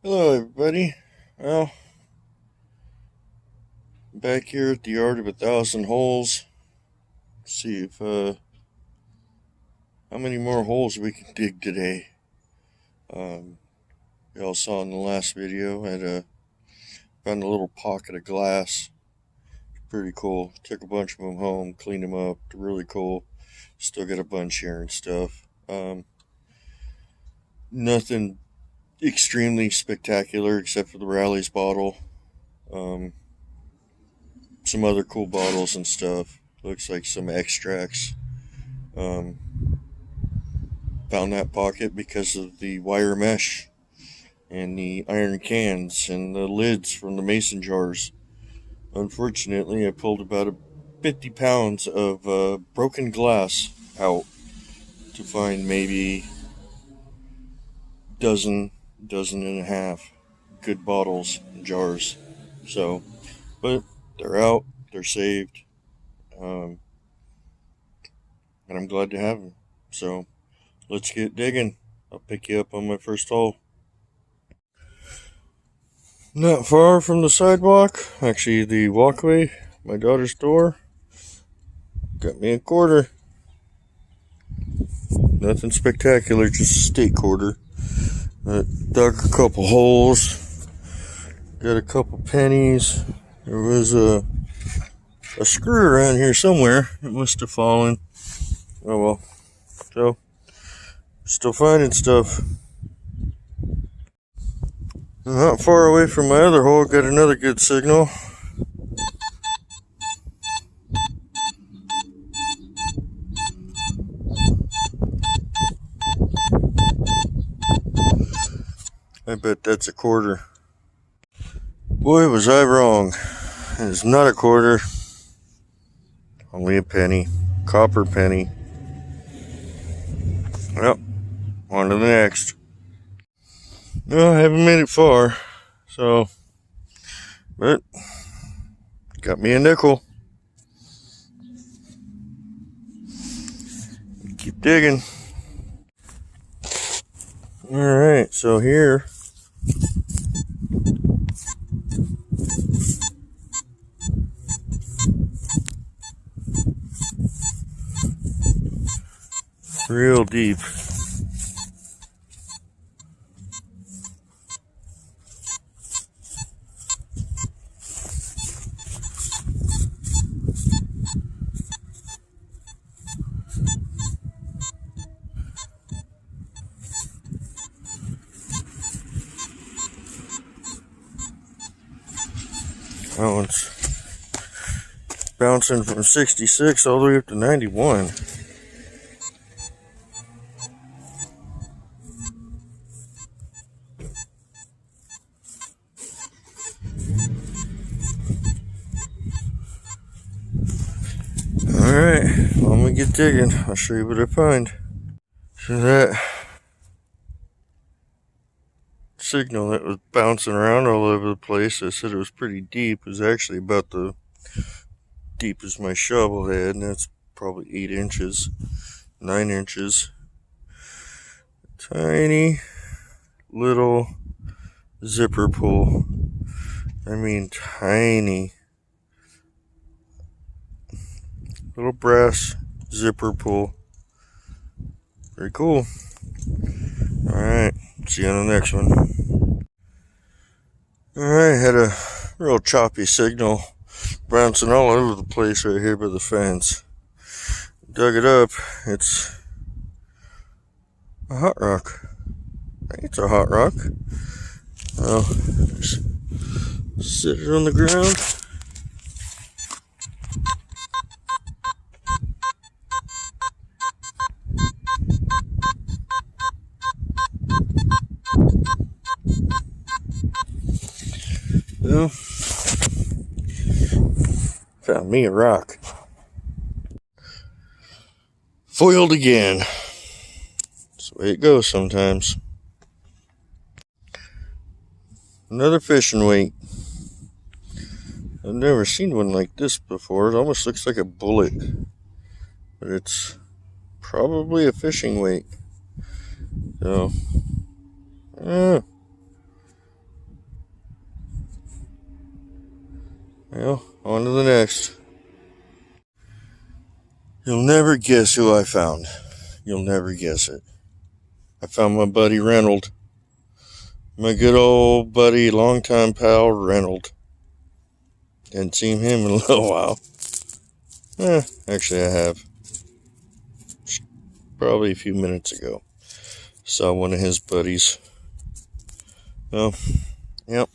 Hello, everybody. Well, back here at the Art of 1,000 Holes. See if how many more holes we can dig today. Um, y'all saw in the last video, I had found a little pocket of glass. Pretty cool. Took a bunch of them home, cleaned them up. Really cool. Still got a bunch here and stuff. Nothing extremely spectacular except for the Rally's bottle. Um, some other cool bottles and stuff. Looks like some extracts. Um, Found that pocket because of the wire mesh and the iron cans and the lids from the mason jars. Unfortunately, I pulled about 50 pounds of broken glass out to find maybe dozen and a half good bottles and jars. So, but they're out, they're saved, um, and I'm glad to have them. So let's get digging. I'll pick you up on my first hole. Not far from the sidewalk, actually the walkway, my daughter's door. Got me a quarter. Nothing spectacular, just a steak quarter. Dug a couple holes. Got a couple pennies. There was a screw around here somewhere. It must have fallen. Oh well. So, still finding stuff. Not far away from my other hole, got another good signal. I bet that's a quarter. Boy, was I wrong. It is not a quarter. Only a penny. Copper penny. Well, on to the next. No, I haven't made it far. So, but got me a nickel. Keep digging. Alright, so here real deep. That one's bouncing from 66 all the way up to 91. Alright, well, I'm gonna get digging. I'll show you what I find. So that signal that was bouncing around all over the place, I said it was pretty deep. It was actually about the deep as my shovel head, and that's probably 8 inches, 9 inches. Tiny little zipper pull. I mean, tiny little brass zipper pull. Very cool. Alright, see you on the next one. Alright, had a real choppy signal bouncing all over the place right here by the fence. Dug it up. It's a hot rock. I think it's a hot rock. Well, just sit it on the ground. Well, found me a rock. Foiled again. That's the way it goes sometimes. Another fishing weight. I've never seen one like this before. It almost looks like a bullet, but it's probably a fishing weight. So, Well, on to the next. You'll never guess who I found. You'll never guess it. I found my buddy Reynold. My good old buddy, longtime pal Reynold. Hadn't seen him in a little while. Actually I have. Probably a few minutes ago. Saw one of his buddies. Oh, yep.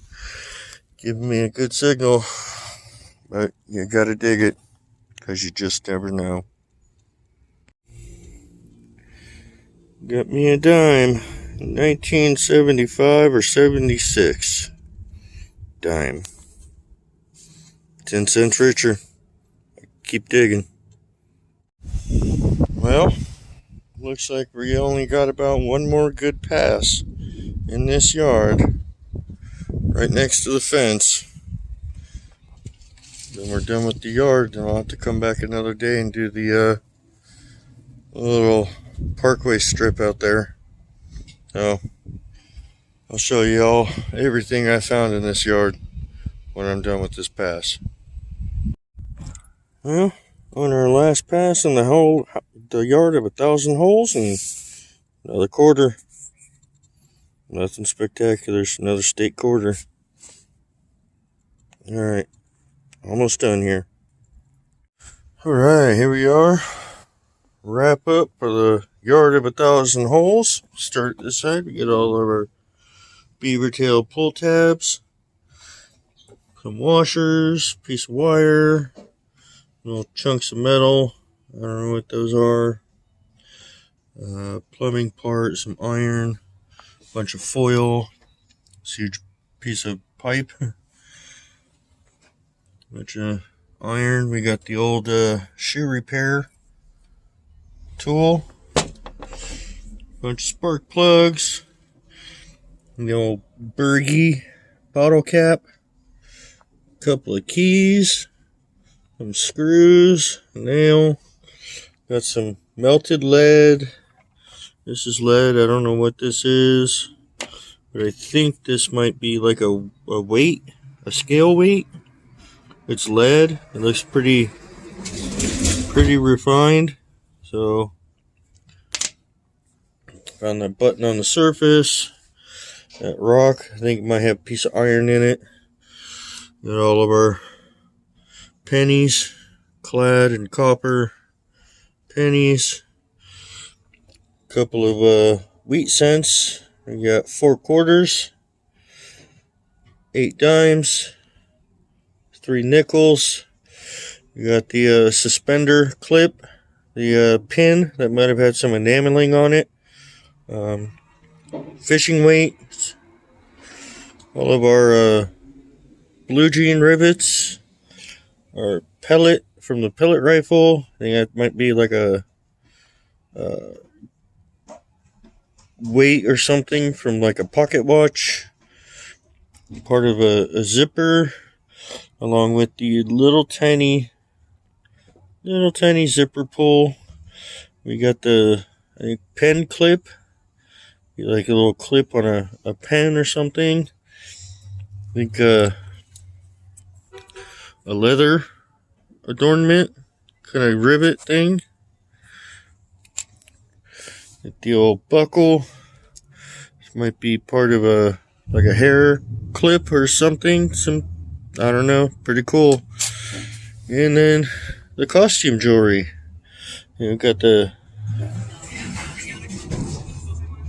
Giving me a good signal. But you gotta dig it. Because you just never know. Got me a dime. 1975 or 76. Dime. 10 cents richer. Keep digging. Well, looks like we only got about one more good pass in this yard. Right next to the fence. Then we're done with the yard. Then I'll have to come back another day and do the little parkway strip out there. So I'll show you all everything I found in this yard when I'm done with this pass. Well, on our last pass in the yard of 1,000 holes and another quarter. Nothing spectacular. It's another state quarter. Alright, almost done here. Alright, here we are. Wrap up for the yard of 1,000 holes. Start this side. We get all of our beaver tail pull tabs, some washers, piece of wire, little chunks of metal. I don't know what those are. Plumbing part, some iron, bunch of foil, this huge piece of pipe, bunch of iron. We got the old shoe repair tool, bunch of spark plugs, the old Berge bottle cap, couple of keys, some screws, a nail, got some melted lead. This is lead. I don't know what this is, but I think this might be like a weight, a scale weight. It's lead. It looks pretty refined. So, found that button on the surface. That rock, I think it might have a piece of iron in it. Got all of our pennies, clad in copper pennies. Couple of wheat cents. We got 4 quarters, 8 dimes, 3 nickels. We got the suspender clip. The pin that might have had some enameling on it, fishing weights, all of our blue jean rivets, our pellet from the pellet rifle. I think that might be like a weight or something from like a pocket watch, part of a zipper, along with the little tiny zipper pull. We got the pen clip, like a little clip on a pen or something. I think a leather adornment, kind of rivet thing. Get the old buckle. This might be part of a hair clip or something. I don't know. Pretty cool. And then the costume jewelry. You got the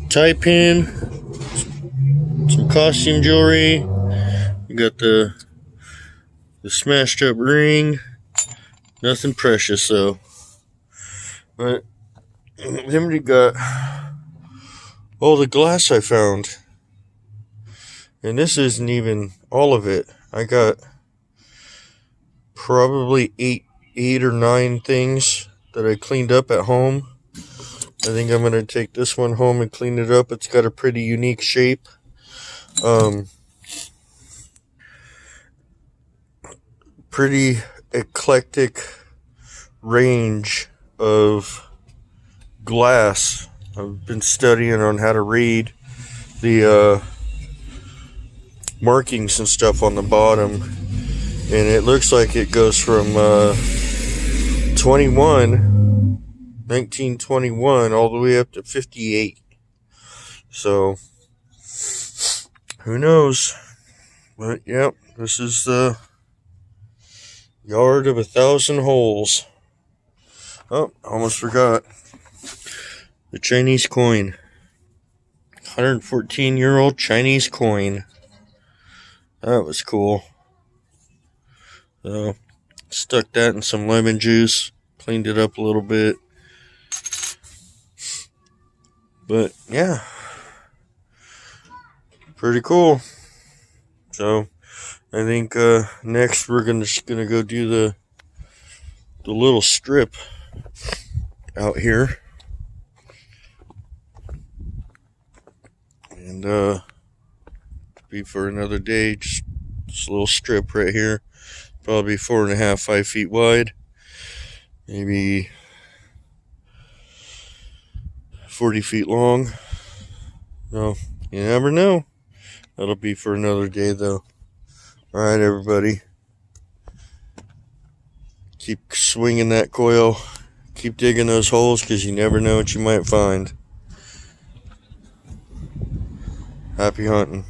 tie pin, some costume jewelry. You got the smashed up ring. Nothing precious though. But then we got all the glass I found. And this isn't even all of it. I got probably eight or 9 things that I cleaned up at home. I think I'm going to take this one home and clean it up. It's got a pretty unique shape. Pretty eclectic range of glass. I've been studying on how to read the markings and stuff on the bottom. And it looks like it goes from 1921 all the way up to 58. So who knows? But yep, this is the yard of 1,000 holes. Oh, almost forgot. The Chinese coin. 114-year-old Chinese coin. That was cool. So, stuck that in some lemon juice. Cleaned it up a little bit. But, yeah. Pretty cool. So, I think next we're just gonna go do the little strip out here. And be for another day, just this little strip right here, probably 4.5, 5 feet wide, maybe 40 feet long. No, you never know. That'll be for another day though. Alright, everybody, keep swinging that coil, keep digging those holes, because you never know what you might find. Happy hunting.